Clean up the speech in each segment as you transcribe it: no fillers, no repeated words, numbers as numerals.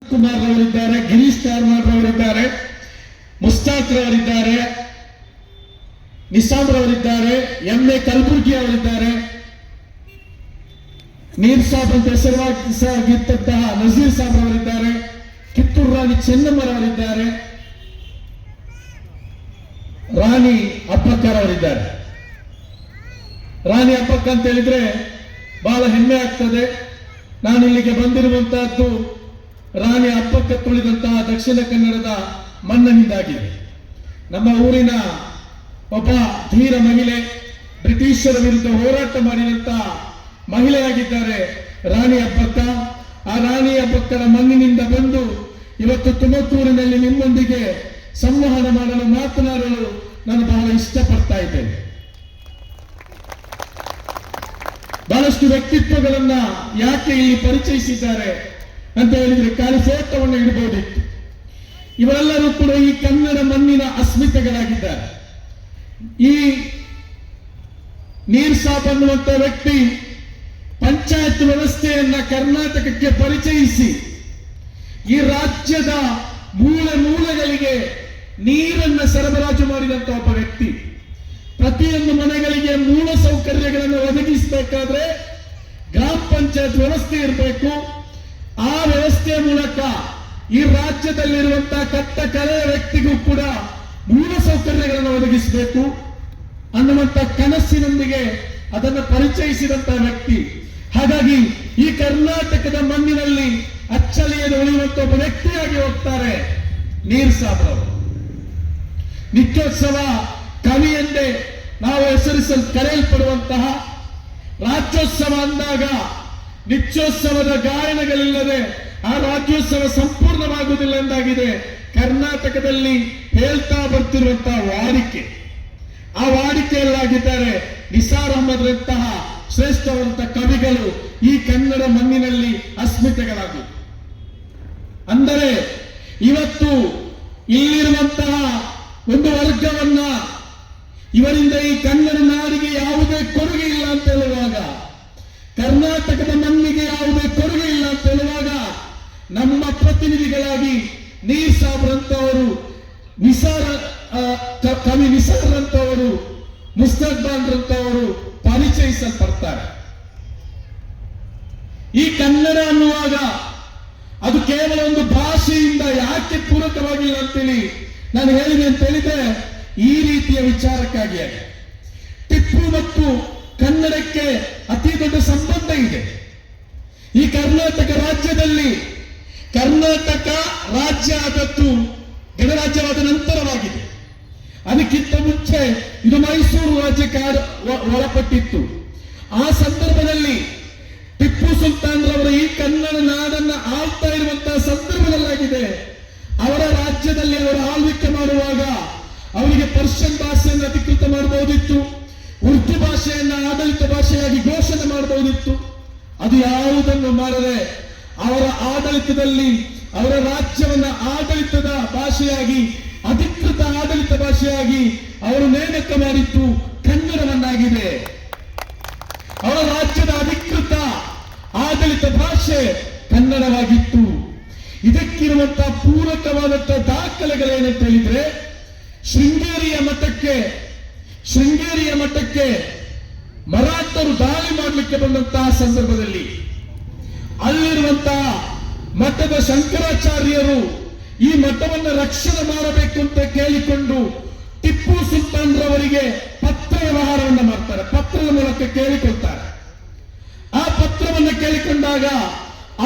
ಕುಮಾರ್ ಅವರಿದ್ದಾರೆ, ಗಿರೀಶ್ ಕಾರ್ನಾಡ್ ಅವರಿದ್ದಾರೆ, ಮುಸ್ತಾಕ್ ಅವರಿದ್ದಾರೆ, ನಿಸಾಮ್ ಅವರಿದ್ದಾರೆ, MA ಕಲಬುರ್ಗಿ ಅವರಿದ್ದಾರೆ, ನೀರ್ ಸಾಬ್ ಅಂತ ಹೆಸರಾಗಿದ್ದಂತಹ ನಜೀರ್ ಸಾಬ್ ಅವರಿದ್ದಾರೆ, ಕಿತ್ತೂರು ರಾಣಿ ಚೆನ್ನಮ್ಮರವರಿದ್ದಾರೆ, ರಾಣಿ ಅಪ್ಪಕ್ಕರ್ ಅವರಿದ್ದಾರೆ. ರಾಣಿ ಅಪ್ಪಕ್ಕ ಅಂತ ಹೇಳಿದ್ರೆ ಬಹಳ ಹೆಮ್ಮೆ ಆಗ್ತದೆ. ನಾನು ಇಲ್ಲಿಗೆ ಬಂದಿರುವಂತಹದ್ದು ರಾಣಿ ಅಪ್ಪಕ್ಕ ತುಳಿದಂತಹ ದಕ್ಷಿಣ ಕನ್ನಡದ ಮಣ್ಣಿನಿಂದಾಗಿದೆ. ನಮ್ಮ ಊರಿನ ಒಬ್ಬ ಧೀರ ಮಹಿಳೆ, ಬ್ರಿಟಿಷರ ವಿರುದ್ಧ ಹೋರಾಟ ಮಾಡಿದಂತಹ ಮಹಿಳೆಯಾಗಿದ್ದಾರೆ ರಾಣಿ ಅಪ್ಪಕ್ಕ. ಆ ರಾಣಿ ಅಪ್ಪಕ್ಕರ ಮಣ್ಣಿನಿಂದ ಬಂದು ಇವತ್ತು ತುಮಕೂರಿನಲ್ಲಿ ನಿಮ್ಮೊಂದಿಗೆ ಸಂವಹನ ಮಾಡಲು ಮಾತನಾಡಲು ನಾನು ಬಹಳ ಇಷ್ಟಪಡ್ತಾ ಇದ್ದೇನೆ. ಬಹಳಷ್ಟು ವ್ಯಕ್ತಿತ್ವಗಳನ್ನ ಯಾಕೆ ಇಲ್ಲಿ ಪರಿಚಯಿಸಿದ್ದಾರೆ ಅಂತ ಹೇಳಿದ್ರೆ ಖಾಲಿ ಫೋಟೋವನ್ನು ಇಡಬಹುದಿತ್ತು. ಇವರೆಲ್ಲರೂ ಕೂಡ ಈ ಕನ್ನಡ ಮಣ್ಣಿನ ಅಸ್ಮಿತೆಗಳಾಗಿದ್ದಾರೆ. ಈ ನೀರ್ ಸಾಬ್ ಅನ್ನುವಂತ ವ್ಯಕ್ತಿ ಪಂಚಾಯತ್ ವ್ಯವಸ್ಥೆಯನ್ನ ಕರ್ನಾಟಕಕ್ಕೆ ಪರಿಚಯಿಸಿ ಈ ರಾಜ್ಯದ ಮೂಲೆ ಮೂಲೆಗಳಿಗೆ ನೀರನ್ನು ಸರಬರಾಜು ಮಾಡಿದಂತ ಒಬ್ಬ ವ್ಯಕ್ತಿ. ಪ್ರತಿಯೊಂದು ಮನೆಗಳಿಗೆ ಮೂಲ ಸೌಕರ್ಯಗಳನ್ನು ಒದಗಿಸಬೇಕಾದ್ರೆ ಗ್ರಾಮ ಪಂಚಾಯತ್ ವ್ಯವಸ್ಥೆ ಇರಬೇಕು. ಆ ವ್ಯವಸ್ಥೆಯ ಮೂಲಕ ಈ ರಾಜ್ಯದಲ್ಲಿರುವಂತಹ ಕಟ್ಟ ಕಲೆಯ ವ್ಯಕ್ತಿಗೂ ಕೂಡ ಮೂಲ ಸೌಕರ್ಯಗಳನ್ನು ಒದಗಿಸಬೇಕು ಅನ್ನುವಂತ ಕನಸಿನೊಂದಿಗೆ ಅದನ್ನು ಪರಿಚಯಿಸಿದಂತಹ ವ್ಯಕ್ತಿ. ಹಾಗಾಗಿ ಈ ಕರ್ನಾಟಕದ ಮಣ್ಣಿನಲ್ಲಿ ಅಚ್ಚಳಿಯದೆ ಉಳಿಯುವಂತ ಒಬ್ಬ ವ್ಯಕ್ತಿಯಾಗಿ ಹೋಗ್ತಾರೆ ನೀರ್ ಸಾಬ್ ಅವರು. ನಿತ್ಯೋತ್ಸವ ಕವಿ ಎಂದೇ ನಾವು ಹೆಸರಿಸಲು ಕರೆಯಲ್ಪಡುವಂತಹ ರಾಜ್ಯೋತ್ಸವ ಅಂದಾಗ ನಿತ್ಯೋತ್ಸವದ ಗಾಯನಗಳಿಲ್ಲದೆ ಆ ರಾಜ್ಯೋತ್ಸವ ಸಂಪೂರ್ಣವಾಗುವುದಿಲ್ಲ ಎಂದಾಗಿದೆ ಕರ್ನಾಟಕದಲ್ಲಿ ಹೇಳ್ತಾ ಬರ್ತಿರುವಂತಹ ವಾಡಿಕೆ. ಆ ವಾಡಿಕೆಯಲ್ಲಾಗಿದ್ದಾರೆ ನಿಸಾರ್ ಅಹಮದ್ರಂತಹ ಶ್ರೇಷ್ಠವಂತ ಕವಿಗಳು ಈ ಕನ್ನಡ ಮಣ್ಣಿನಲ್ಲಿ ಅಸ್ಮಿತೆಗಳಾಗಿ. ಅಂದರೆ ಇವತ್ತು ಇಲ್ಲಿರುವಂತಹ ಒಂದು ವರ್ಗವನ್ನ ಇವರಿಂದ ಈ ಕನ್ನಡ ನಾಡಿಗೆ ಯಾವುದೇ ಕೊಡುಗೆ ಇಲ್ಲ ಅಂತ ಹೇಳುವಾಗ, ಕರ್ನಾಟಕದ ಮಣ್ಣಿಗೆ ಯಾವುದೇ ಕೊಡುಗೆ ಇಲ್ಲ ಅಂತ ಹೇಳುವಾಗ ನಮ್ಮ ಪ್ರತಿನಿಧಿಗಳಾಗಿ ನೀರ್ ಸಾಬ್ರಂತವರು, ಕವಿ ನಿಸಾರ್ ಅಂತವರು, ಮುಸ್ತಕ್ ರಂತವರು ಪರಿಚಯಿಸಲ್ಪಡ್ತಾರೆ. ಈ ಕನ್ನಡ ಅನ್ನುವಾಗ ಅದು ಕೇವಲ ಒಂದು ಭಾಷೆಯಿಂದ ಯಾಕೆ ಪೂರಕವಾಗಿಲ್ಲ ಅಂತೇಳಿ ನಾನು ಹೇಳಿದೆ ಅಂತ ಹೇಳಿದ್ರೆ ಈ ರೀತಿಯ ವಿಚಾರಕ್ಕಾಗಿ. ಟಿಪ್ಪು ಮತ್ತು ಕನ್ನಡಕ್ಕೆ ಅತಿ ದೊಡ್ಡ ಸಂಬಂಧ ಇದೆ. ಈ ಕರ್ನಾಟಕ ರಾಜ್ಯದಲ್ಲಿ ಕರ್ನಾಟಕ ರಾಜ್ಯ ಆದದ್ದು ಗಣರಾಜ್ಯವಾದ ನಂತರವಾಗಿದೆ. ಅದಕ್ಕಿಂತ ಮುಂಚೆ ಇದು ಮೈಸೂರು ರಾಜ್ಯಕ್ಕೆ ಒಳಪಟ್ಟಿತ್ತು. ಆ ಸಂದರ್ಭದಲ್ಲಿ ಟಿಪ್ಪು ಸುಲ್ತಾನ್ ರವರು ಈ ಕನ್ನಡ ನಾಡನ್ನ ಆಳ್ತಾ ಇರುವಂತಹ ಸಂದರ್ಭದಲ್ಲಾಗಿದೆ. ಅವರ ರಾಜ್ಯದಲ್ಲಿ ಅವರು ಆಳ್ವಿಕೆ ಮಾಡುವಾಗ ಅವರಿಗೆ ಪರ್ಷಿಯನ್ ಭಾಷೆಯನ್ನು ಅಧಿಕೃತ ಮಾಡಬಹುದಿತ್ತು, ಉರ್ದು ಭಾಷೆಯನ್ನ ಆಡಳಿತ ಭಾಷೆಯಾಗಿ ಘೋಷಣೆ ಮಾಡಬಹುದಿತ್ತು. ಅದು ಯಾವುದನ್ನು ಮಾಡದೆ ಅವರ ಆಡಳಿತದಲ್ಲಿ ಅವರ ರಾಜ್ಯವನ್ನ ಆಡಳಿತದ ಭಾಷೆಯಾಗಿ, ಅಧಿಕೃತ ಆಡಳಿತ ಭಾಷೆಯಾಗಿ ಅವರು ನೇಮಕ ಮಾಡಿದ್ದು ಕನ್ನಡವನ್ನಾಗಿದೆ. ಅವರ ರಾಜ್ಯದ ಅಧಿಕೃತ ಆಡಳಿತ ಭಾಷೆ ಕನ್ನಡವಾಗಿತ್ತು. ಇದಕ್ಕಿರುವಂತಹ ಪೂರಕವಾದಂತಹ ದಾಖಲೆಗಳೇನಂತ ಹೇಳಿದ್ರೆ ಶೃಂಗೇರಿಯ ಮಠಕ್ಕೆ ಮರಾಠರು ದಾಳಿ ಮಾಡಲಿಕ್ಕೆ ಬಂದಂತಹ ಸಂದರ್ಭದಲ್ಲಿ ಅಲ್ಲಿರುವಂತಹ ಮಠದ ಶಂಕರಾಚಾರ್ಯರು ಈ ಮಠವನ್ನು ರಕ್ಷಣೆ ಮಾಡಬೇಕು ಅಂತ ಕೇಳಿಕೊಂಡು ಟಿಪ್ಪು ಸುಲ್ತಾನ್ ರವರಿಗೆ ಪತ್ರ ವ್ಯವಹಾರವನ್ನು ಮಾಡ್ತಾರೆ. ಪತ್ರದ ಮೂಲಕ ಕೇಳಿಕೊಳ್ತಾರೆ. ಆ ಪತ್ರವನ್ನು ಕೇಳಿಕೊಂಡಾಗ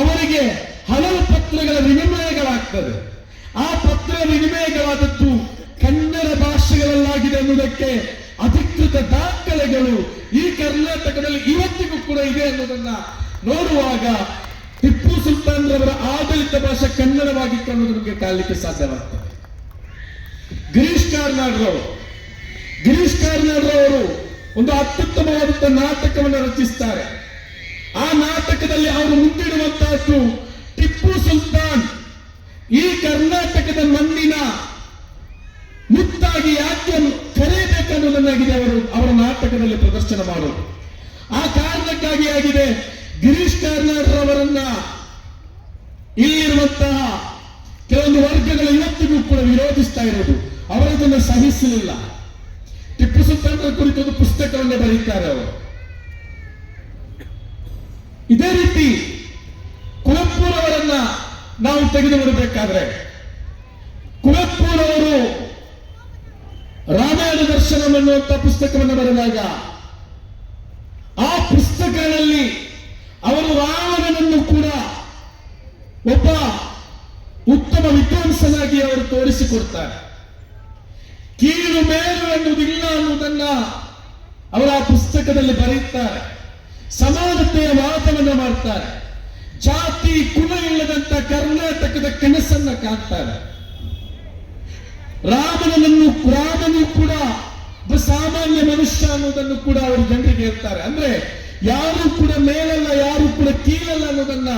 ಅವರಿಗೆ ಹಲವು ಪತ್ರಗಳ ವಿನಿಮಯಗಳಾಗ್ತದೆ. ಆ ಪತ್ರ ವಿನಿಮಯಗಳಾದದ್ದು ಕನ್ನಡ ಭಾಷೆಗಳಲ್ಲಾಗಿದೆ ಅನ್ನುವುದಕ್ಕೆ ಅಧಿಕೃತ ದಾಖಲೆಗಳು ಈ ಕರ್ನಾಟಕದಲ್ಲಿ ಇವತ್ತಿಗೂ ಕೂಡ ಇದೆ ಅನ್ನೋದನ್ನ ನೋಡುವಾಗ ಟಿಪ್ಪು ಸುಲ್ತಾನ್ ರವರ ಆಡಳಿತ ಭಾಷೆ ಕನ್ನಡವಾಗಿತ್ತು ಅನ್ನೋದು ನಮಗೆ ಕಾಣಲಿಕ್ಕೆ ಸಾಧ್ಯವಾಗ್ತದೆ. ಗಿರೀಶ್ ಕಾರ್ನಾಡ್ ರವರು ಒಂದು ಅತ್ಯುತ್ತಮವಾದಂತಹ ನಾಟಕವನ್ನು ರಚಿಸ್ತಾರೆ. ಆ ನಾಟಕದಲ್ಲಿ ಅವರು ಮುಂದಿಡುವಂತಹದ್ದು ಟಿಪ್ಪು ಸುಲ್ತಾನ್ ಈ ಕರ್ನಾಟಕದ ಮಣ್ಣಿನ ಮುತ್ತಾಗಿ ಯಾಕೆ ಕರೆಯಬೇಕನ್ನುವುದನ್ನಾಗಿದೆ ಅವರ ನಾಟಕದಲ್ಲಿ ಪ್ರದರ್ಶನ ಮಾಡೋದು. ಆ ಕಾರಣಕ್ಕಾಗಿ ಆಗಿದೆ ಗಿರೀಶ್ ಕಾರ್ನಾಡ್ ರವರನ್ನ ಇಲ್ಲಿರುವಂತಹ ಬರೀತಾ ಇರೋದು. ಅವರದನ್ನು ಸಹಿಸಲಿಲ್ಲ. ಟಿಪ್ಪು ಸುಲ್ತಾನರ ಕುರಿತು ಒಂದು ಪುಸ್ತಕವನ್ನು ಬರೀತಾರೆ ಅವರು. ಇದೇ ರೀತಿ ಕುವೆಂಪುರವರನ್ನ ನಾವು ತೆಗೆದು ನೋಡಬೇಕಾದ್ರೆ, ಕುವೆಂಪುರವರು ರಾಮಾಯಣ ದರ್ಶನಂ ಎನ್ನುವಂತ ಪುಸ್ತಕವನ್ನು ಬರೆದಾಗ ಆ ಪುಸ್ತಕಗಳಲ್ಲಿ ಅವರು ರಾವಣನನ್ನು ಕೂಡ ಒಬ್ಬ ಉತ್ತಮ ವಿದ್ವಾಂಸನಾಗಿ ಅವರು ತೋರಿಸಿಕೊಡ್ತಾರೆ. ಕೀಳು ಮೇಲು ಎನ್ನುವುದಿಲ್ಲ ಅನ್ನುವುದನ್ನ ಅವರ ಆ ಪುಸ್ತಕದಲ್ಲಿ ಬರೆಯುತ್ತಾರೆ. ಸಮಾನತೆಯ ವಾದವನ್ನು ಮಾಡ್ತಾರೆ. ಜಾತಿ ಕುಲ ಇಲ್ಲದಂತ ಕರ್ನಾಟಕದ ಕನಸನ್ನ ಕಾಣ್ತಾರೆ. ರಾಮನು ಕೂಡ ಒಬ್ಬ ಸಾಮಾನ್ಯ ಮನುಷ್ಯ ಅನ್ನೋದನ್ನು ಕೂಡ ಅವರು ಜನರಿಗೆ ಹೇಳ್ತಾರೆ. ಅಂದ್ರೆ ಯಾರು ಕೂಡ ಮೇಲಲ್ಲ, ಯಾರು ಕೂಡ ಕೀಳಲ್ಲ ಅನ್ನೋದನ್ನ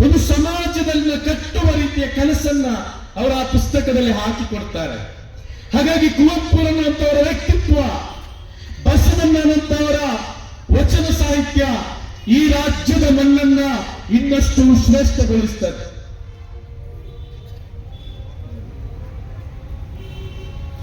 ಒಂದು ಸಮಾಜದಲ್ಲಿ ಕಟ್ಟುವ ರೀತಿಯ ಕನಸನ್ನ ಅವರ ಆ ಪುಸ್ತಕದಲ್ಲಿ ಹಾಕಿಕೊಡ್ತಾರೆ. ಹಾಗಾಗಿ ಕುವೆಂಪುರನ್ನಂತವರ ವ್ಯಕ್ತಿತ್ವ, ಬಸವಣ್ಣನಂತವರ ವಚನ ಸಾಹಿತ್ಯ ಈ ರಾಜ್ಯದ ಮಣ್ಣನ್ನ ಇನ್ನಷ್ಟು ಶ್ರೇಷ್ಠಗೊಳಿಸ್ತದೆ.